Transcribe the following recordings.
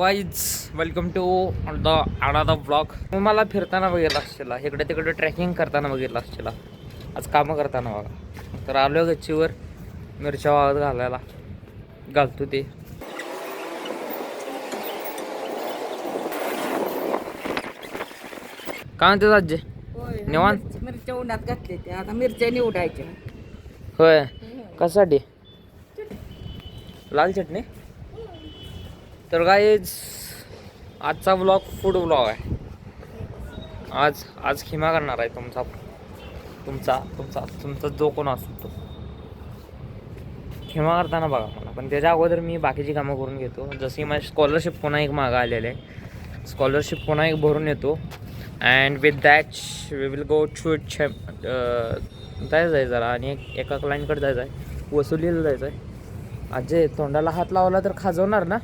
Wise welcome to the another blog. मला फिरताना बघितला असशील, इकडे तिकडे ट्रेकिंग करताना बघितला असशील, आज कामं करताना बघा. तर आलो गच्चीवर मिरच्या वाळत घालायला, घालतो ते. काय म्हणते आजी? निवांत. मिरच्या उन्हात घातले ते आता मिरच्या निवडायच्या. होय, कशासाठी? लाल चटणी. तर गाईज आजचा ब्लॉग फूड ब्लॉग आहे. आज खिमा करणार आहे तुमचा तुमचा तुमचा तुमचा जो कोण असतो तो खिमा करताना बघा मला. पण त्याच्या अगोदर मी बाकीची कामं करून घेतो. जशी माझी स्कॉलरशिप पुन्हा एक मागं आलेली आहे. स्कॉलरशिप पुन्हा एक भरून येतो. And with that we will go to जायचं आहे जरा, आणि एका क्लायंटकडे जायचं आहे, वसुलीला जायचं आहे. आजे तोंडाला हात लावला तर खाजवणार ना?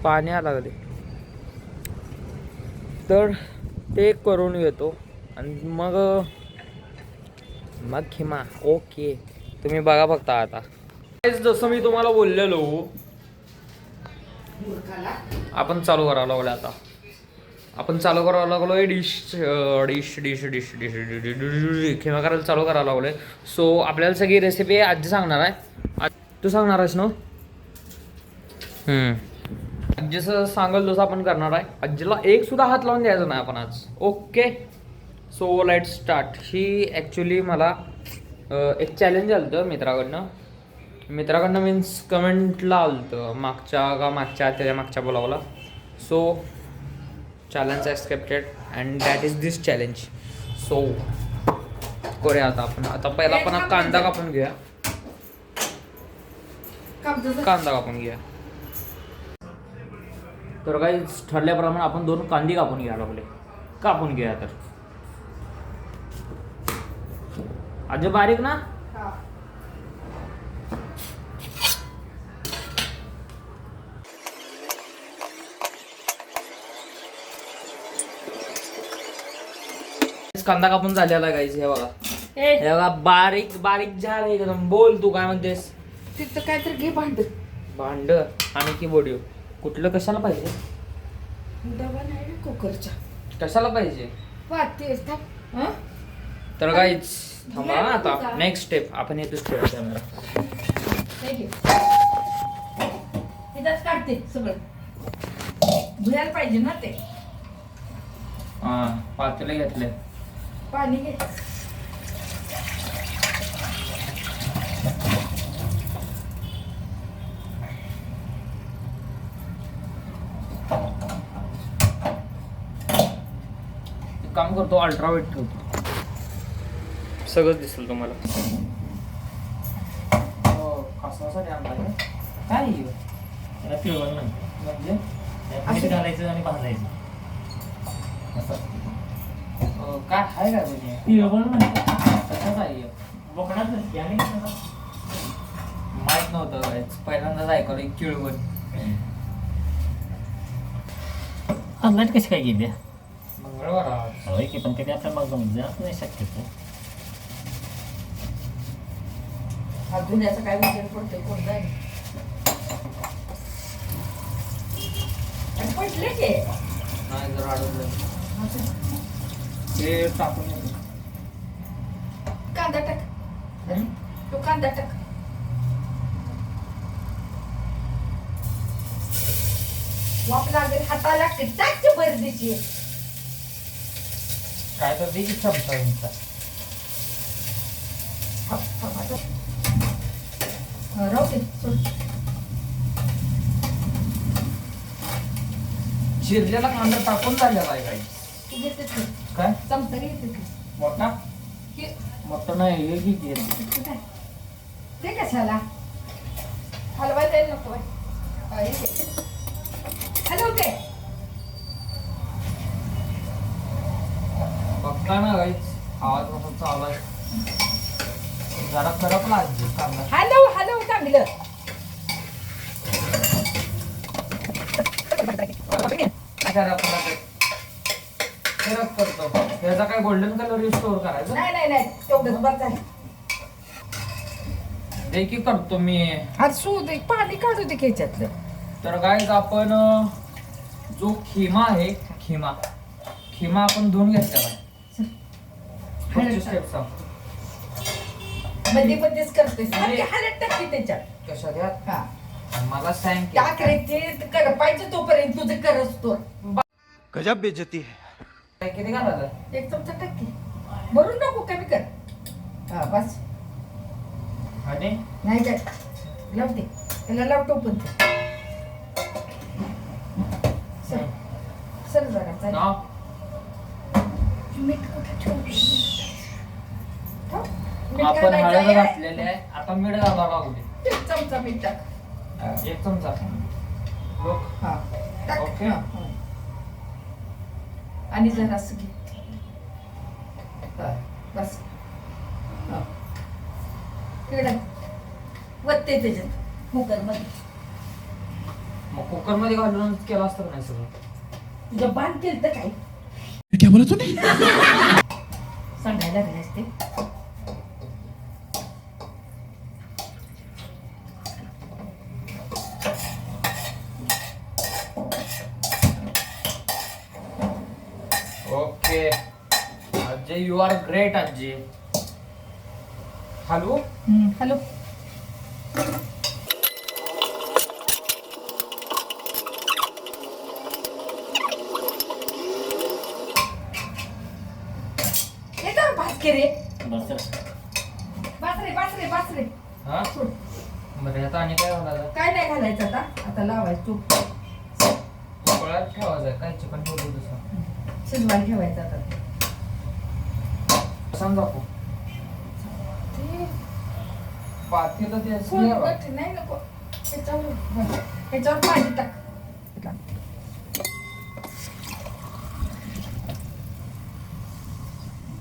पाणी आला कधी तर ते करून घेतो आणि मग खिमा. ओके, तुम्ही बघा फक्त. आता जसं मी तुम्हाला बोललेलो, आपण चालू करावं लागलो. आता आपण चालू करावं लागलो आहे dish dish dish dish dish dish keema करायला चालू करावं लागलो आहे. सो आपल्याला सगळी रेसिपी आजी सांगणार आहे. तू सांगणार आहेस ना? आजीचं सांगल तसं आपण करणार आहे. आजीला एक सुद्धा हात लावून द्यायचा नाही आपण आज. Okay, so let start. ही ॲक्च्युली मला एक चॅलेंज आलं होतं मित्राकडनं मीन्स कमेंटला आलं होतं, त्याच्या मागच्या बोलावला. So challenge accepted and that is this challenge. So करूया आता आपण. आता पहिला आपण कांदा कापून घेऊया. तर काही ठरल्याप्रमाणे आपण 2 कांदे कापून घ्यायला घेऊया. तर आज बारीक ना? कांदा कापून झालेला गाईज. हे बघा बारीक बारीक झालं एकदम. बोल, तू काय म्हणतेस? तिथं काहीतरी घे भांड आणि कीबोर्ड कुठलं कशाला पाहिजे? डबा नाही ना कुकरच्या. कशाला पाहिजे? पातेल. तर गाईज थांबा. आता नेक्स्ट स्टेप आपण येतोच ठेवा कॅमेरा. इथंच काढते सगळं. धुयाला पाहिजे ना ते. पातेले घेतले. पाणी घे. काम करतो, अल्ट्रावेट ठेवतो, सगळंच दिसेल तुम्हाला. कशासाठी आणला काय? म्हणजे घालायचं आणि भाजायचं काय आहे का तुझे? कशाच आहे? बोकडाच माहित नव्हतं, पहिल्यांदाच ऐकलं किळवण. ऑनलाईन कशी काय गेली? मंगळवार होय की, पण कधी आपल्या मग जात नाही शक्यतो. अजून याचा काय विचार पडतोय? कोण जाईल पडले ते नाही जर अडवलं ते टाकून कांदा टाक. तो कांदा टाक. वाप लागेल हाताला. टाकते बरदीची. काय तर देखील चमचा राहू दे. चिरलेला कांदा टाकून झालेला आहे काही. तू घेते ते. काय चमचा घेते ते. मोठा? मोठं नाही, हे किती ते कशाला हलवायला येईल नको. हलवते बघता ना गाईच आवाज कसा चालू आहे. जरा करपला कांदा. हलव चांगलं. करतो त्याचा काय गोल्डन कलर रिस्टोर करायचा? नाही तेवढंच बस झालं. देखील करतो मी. आज शोध पाणी काढू दे याच्यातलं. तर गाईज आपण जो खिमा आहे खिमा आपण धुवून घेतलेला आहे. पुढची step सांग. मध्ये मध्येच करतेस हालत टाकी त्याच्यात कशात यात? हा मला सांग की. टाक रे ते कर पाहिजे तोपर्यंत तुझं करस तो गजब बेइज्जती है. काय किती घालायचं? एक चमचा टाकी भरून नको कमी कर हा बस आणि नाही काय लावते त्याला लावतो पण सर सर जरा चल. नाव मीठ कुठे ठेवलं? ठेव. मीठ आपण घालायचं हळद आहे. घातलेले आहे. आता मीठ घालावं लागू दे. एक चमचा मीठ टाक 1 चमचा. लोक हा टाक ओके. हा, हा. आणि जरा असं घे हा, बस हा. तिकडे वत्ते त्याच्यात कुकरमध्ये मग कुकर मध्ये घालून केलं असतं का नाही सगळं? तुझं बांध केलं तर काय क्या बोला तूने? सांगायला लागले असते ओके आजी यू आर ग्रेट आजी. हॅलो हॅलो येतो भाजके रे बस बास रे हा सोड. बरं ह्यात आणि काय घालायचं? काय नाही घालायचं आता लावायचं तूप उकळायला ठेवायचं काय चिकन ठेवलं तसं शिजवायला ठेवायचं आता सांग दाखव. पातेलं ते असं कोण नाही बा. बघ, नाही नको ह्याच्यावर पाणी टाक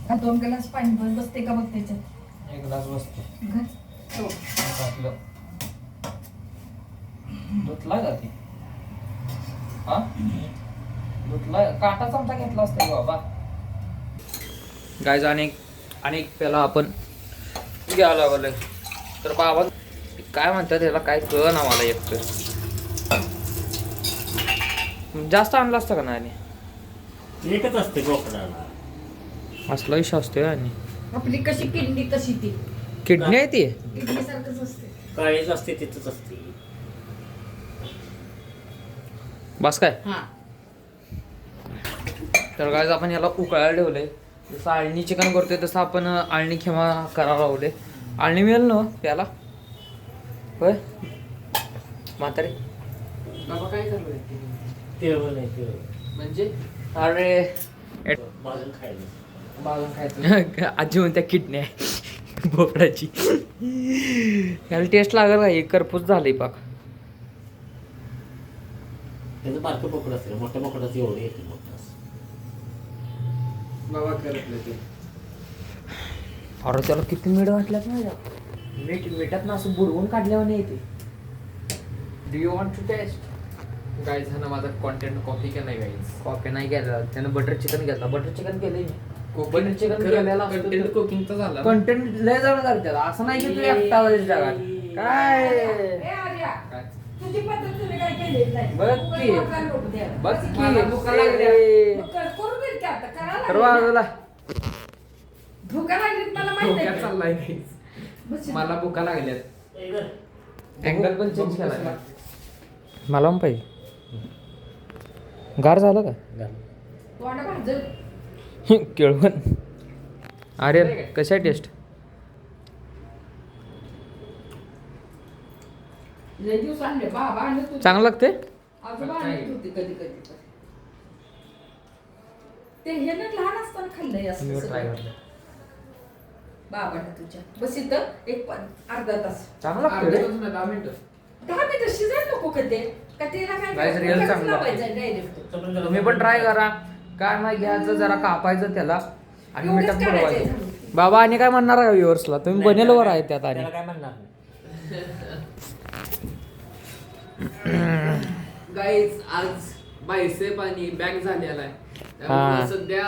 हा, 2 ग्लास पाणी बसते का बघ त्याच्यात 1 ग्लास बसतो. घाल. हो. घातलं. धुतला का ते? हा धुतला काटा चमचा घेतला असता की बाबा. गायज अनेक पेला आपण घ्यावं लागलं. तर बाबा काय म्हणतात त्याला काय कळ ना मला एक तर जास्त आणलं असतं का नाही? एकच असते बोकडाला. असला विषय असतोय आणि आपली कशी किडनी तशी ती किडनी आहे ती. किडनी सारखंच असते काळीच असते तिथंच असते. बस काय हा तर गायज आपण याला उकळायला ठेवलंय. जसं आळणी चिकन करतोय तसं आपण आळणी खिमा करायला लावले. आळणी मिळेल ना त्याला होय म्हातारे बाबा काय करतोय ते नाही ते म्हणजे अरे भाजून खायचं. बाजून खायचं आजी म्हणत्या किडनी आहे बोकडाची. याला टेस्ट लागल का? एक करपूस झालंय पाक. त्याचं बारकं बोकड असतं मोठ्या बोकडाचं एवढं येते मोठं बाबा करत ते अरे त्याला किती मीठ घातल्यात ना मिठात ना असं बुडवून काढल्यावर नाही येते. Do you want to taste? Guys हा ना माझा कॉन्टेंट कॉपी केला नाही गाईज. कॉफी नाही केला त्यानं बटर चिकन घेतला. बटर चिकन केलंय बटर चिकन केलेला कंटेंट कुकिंगचा झाला. कंटेंट लय जण करतात. असं नाही की तू एकटा जगात काय ए, आर्या, काय? तुझी पद्धत तुम्ही काय केली नाही. बघ की. उगाच लोकांना लोक द्यायला. बघ मला की भुका लागल्या. मग करू दे की आता करायला करवा लागली. तुला भुका लागलीत मला माहित डोक्यात आहे. चाललाय गाईज. बस. मला भुका लागल्यात. अँगल पण चेंज केला. मला पण पाहिजे. गार झालं का तोंड भाजल. केळवण अरे कशा टेस्ट लय दिवस आणले बाबा आणले तू चांगलं लागते. आजोबा आणत होते कधी कधी तर. ते हे ना लहान असताना खाल्लंय असं मी ट्राय सगळं. करतो. बाबाने तुझ्या बस इथं एक अर्धा तास चांगलं लागतं अर्ध्या रे. तासानं 10 मिनिटं. 10 मिनिटं शिजायला नको का ते का तेला काय Guys, real चांगलं लावायचं डायरेक्ट तुम्ही पण ट्राय करा. काय नाही घ्यायचं जरा कापायचं त्याला आणि एवढंच मिठात करायचंय बुडवायचं. झालं. बाबा आणि काय म्हणणार आहे व्ह्युअर्सला? तुम्ही बनेलवर आहे त्यात आणि त्याला काय म्हणणार नाही. गाईज आज बायसेप आणि बॅक झालेला आहे. हा. त्यामुळे सध्या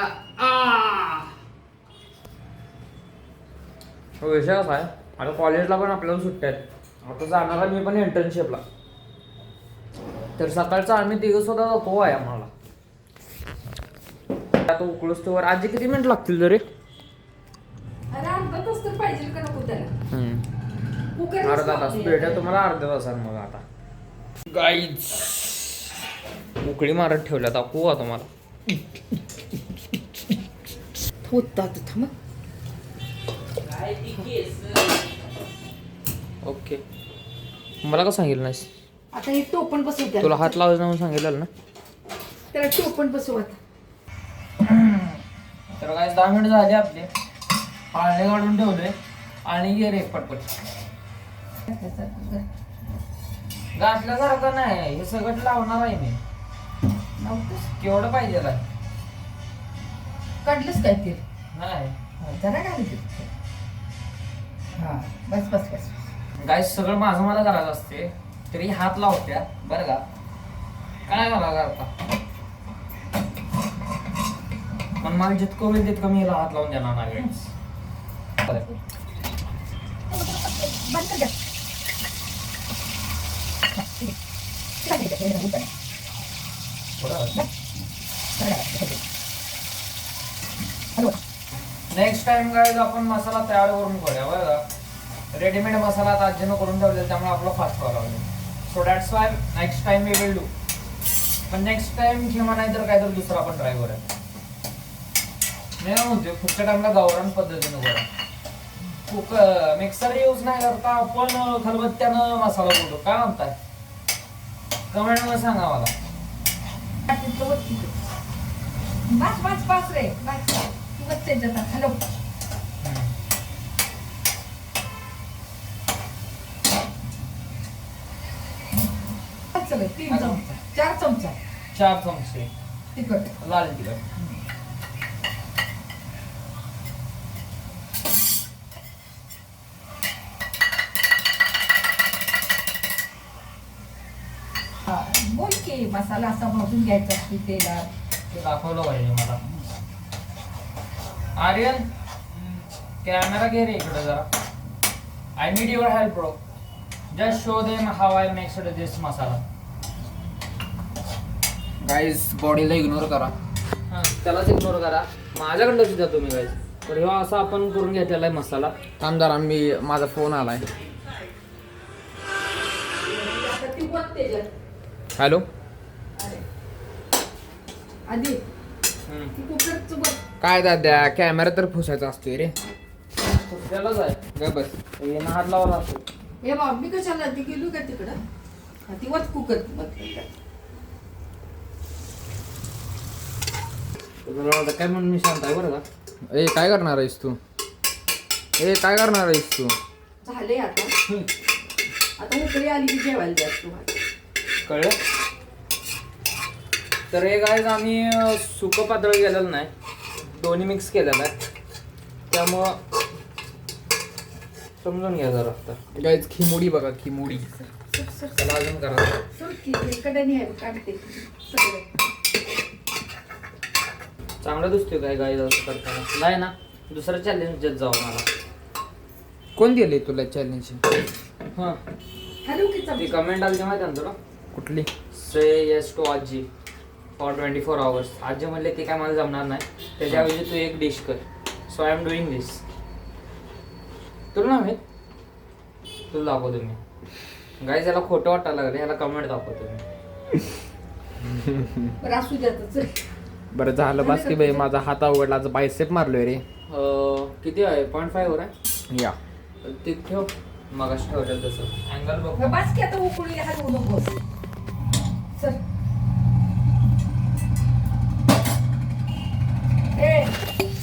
विषय असा आहे आता कॉलेजला पण आपल्याला सुट्ट्या आहेत. आता जाणार आहे मी पण इंटर्नशिपला. तर सकाळचा आम्ही तिघं सुद्धा जातो आहे आम्हाला. आता उकळूस तोवर आजी किती मिनिट लागतील तरी? अरे अर्धा तास तर पाहिजे का नको त्याला? कुकर अर्धा तास भेटेल तुम्हाला अर्ध्या तासात. मग आता गाईज उकळी मारत ठेवल्या दाखवू का तुम्हाला? होतात थांब. ओके. मला का सांगितलं नाहीस? आता हे टोपण बसवते. तुला हात लावायचं म्हणून सांगितलं ना. त्याला टोपण बसव आता. तर काय 10 मिनिट झाले आपले. पाळणे काढून ठेवले आणि गे रे पटपट. घातल्यासारखं नाही, हे सगळं लावणार आहे मी. केवढं पाहिजे काय? काढलंच काय ते? नाही जरा घालायचं. हा बस बस बस. गाय सगळं माझं मला करायचं असते तरी हात लावत्या बरं का. काय मला करता पण मला जितकं होईल तितकं मी हात लावून देणार नाही. बंद कर. नेक्स्ट टाइम गाईज आपण मसाला तयार करून करूया बरं का. रेडीमेड मसाला आता आजीनं करून ठेवलेला त्यामुळे आपलं फास्ट व्हायला लागलं. So that's why next time we will do. पण नेक्स्ट टाइम किंवा नाही तर काहीतरी दुसरा आपण ट्राय करूया. नाही म्हणते पुढच्या टाइमला गावरान पद्धतीनं करा. कुकर मिक्सर यूज नाही करता आपण खलबत्त्यानं मसाला कुठू काय म्हणताय? कमेंट मध्ये सांगा मला. बस बस बस रे बस. तू बस त्याच्यात. हॅलो. सगळे 3 चमचा 4 चमचा 4 चमचे तिखट. लाल तिखट. हा बोल की मसाला असा भाजून घ्यायचा की तेलात. ते दाखवलं पाहिजे मला. आर्यन कॅमेरा घे रे इकडे जरा. I need your help bro. Just show them how I make this masala. Guys बॉडीला इग्नोर करा. हां त्यालाच इग्नोर करा. माझ्याकडं लक्ष द्या तुम्ही गाईज. तर ह्यो असा आपण करून घेतलेला आहे मसाला. थांब जरा मी माझा फोन आलाय. आता ती बघ त्याच्यात हॅलो. आधी ती कुकरचं बघ. काय दाद्या कॅमेरा तर फुसायचा असतोय रे. त्यालाच आहे. ग बस. हे हात लावला असतो. हे बघ मी कशाला ती गेलो का तिकडं. हा, ती वत कुकर बघ. काय म्हणून मी शांत आहे बरं का. ए काय करणार आहेस तू? ए काय करणार आहेस तू? झाले आता. आता उकळी आली की जेवायला द्या तू. कळलं. तर हे गाईज आम्ही सुकं पातळ केलेलं नाही, दोन्ही मिक्स केलेलं आहे. त्यामुळं समजून घ्या जरा. आता गाईज खिमुडी बघा खिमुडी. त्याला अजून करा. कडे काढते सगळं. चांगलं दिसतोय काय गाईज असं करताना. नाही ना दुसरं चॅलेंज देत जाऊ मला. कोण दिले तुला चॅलेंज? हां हॅलो की ती चमचा. कमेंट आली माहिती आहे ना तुला. कुठली? से येस टू आजी फॉर 24 hours. आजी म्हणले ते काय मला जमणार नाही, त्याच्याऐवजी तू एक डिश कर. सो आय एम डुईंग दिस. तुला ना माहीत, तुला दाखवतो मी. गाईज याला खोटं वाटायला लागलं, ह्याला कमेंट दाखवतो मी. बरं असू द्या आता, चल. बरं झालं बास की बाई. माझा हात अवघडला. आज बायसेप मारलोय रे. किती आहे? 0.5 वर आहे. या ते ठेव मगाशी ठेवलं तसं. अँगल बघ. बरं, बास की आता उकळी हलवू नकोस. चल. ए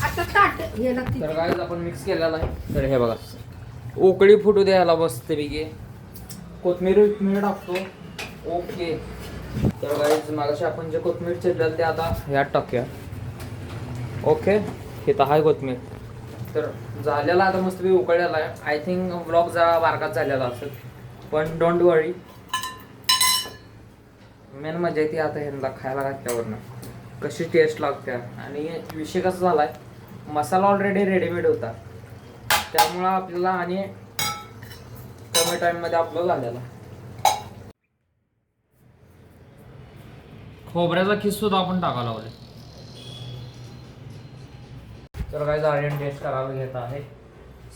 आता ताट हे लागते. तर गाईज आपण मिक्स केलेला आहे. तर हे बघा उकळी फुटू द्यायला बसते. कोथमीर टाकतो. ओके. तर गाईज मागाशी आपण जे कोथमीर चिरलेलं ते आता ह्यात टाकूया. ओके हे तर आहे कोथमीर. तर झालेला आता मस्त उकळलेला आहे. आय थिंक ब्लॉग जरा बारकाच झालेला असेल, पण डोंट वरी. मेन मजा येते आता ह्यांना खायला घातल्यावरनं कशी टेस्ट लागते. आणि विषय कसा झाला आहे, मसाला ऑलरेडी रेडीमेड होता त्यामुळं आपल्याला आणि कमी टाईममध्ये आपलं झालेलं. खोबऱ्याचा खिस सुद्धा आपण टाकायला लावले. तर काय आर्यन टेस्ट करायला घेत आहे.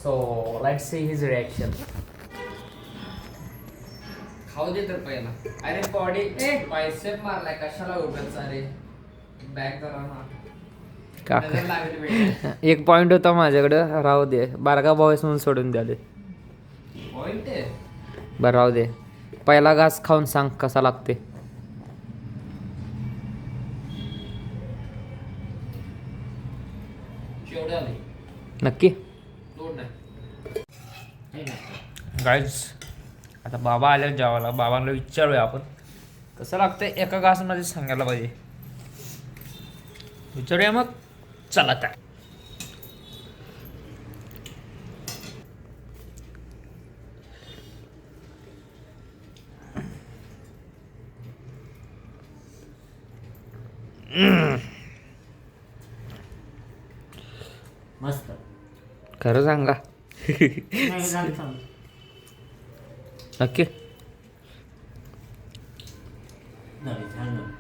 So let's see his reaction. खाऊ दे तर पहिला. अरे बॉडी बायसेप मारलाय कशाला उगाच अरे बॅक करा ना. नजर लागली बेटा. एक पॉइंट होता माझ्याकडं, राहू दे. बारका बॉयस म्हणून सोडून द्याले. पॉइंट आहे. बरं राहू दे. पहिला घास खाऊन सांग कसा लागते. शेवटे आले. नक्की दोन नाही. गाईज आता बाबा आले जेवायला. बाबांना विचारूया आपण कसं लागतंय. एका घासमध्ये सांगायला पाहिजे. विचारूया मग. चला काय. मस्त. खरं सांगा. नाही, झालं चांगलं. नक्की झालं, छान झालं.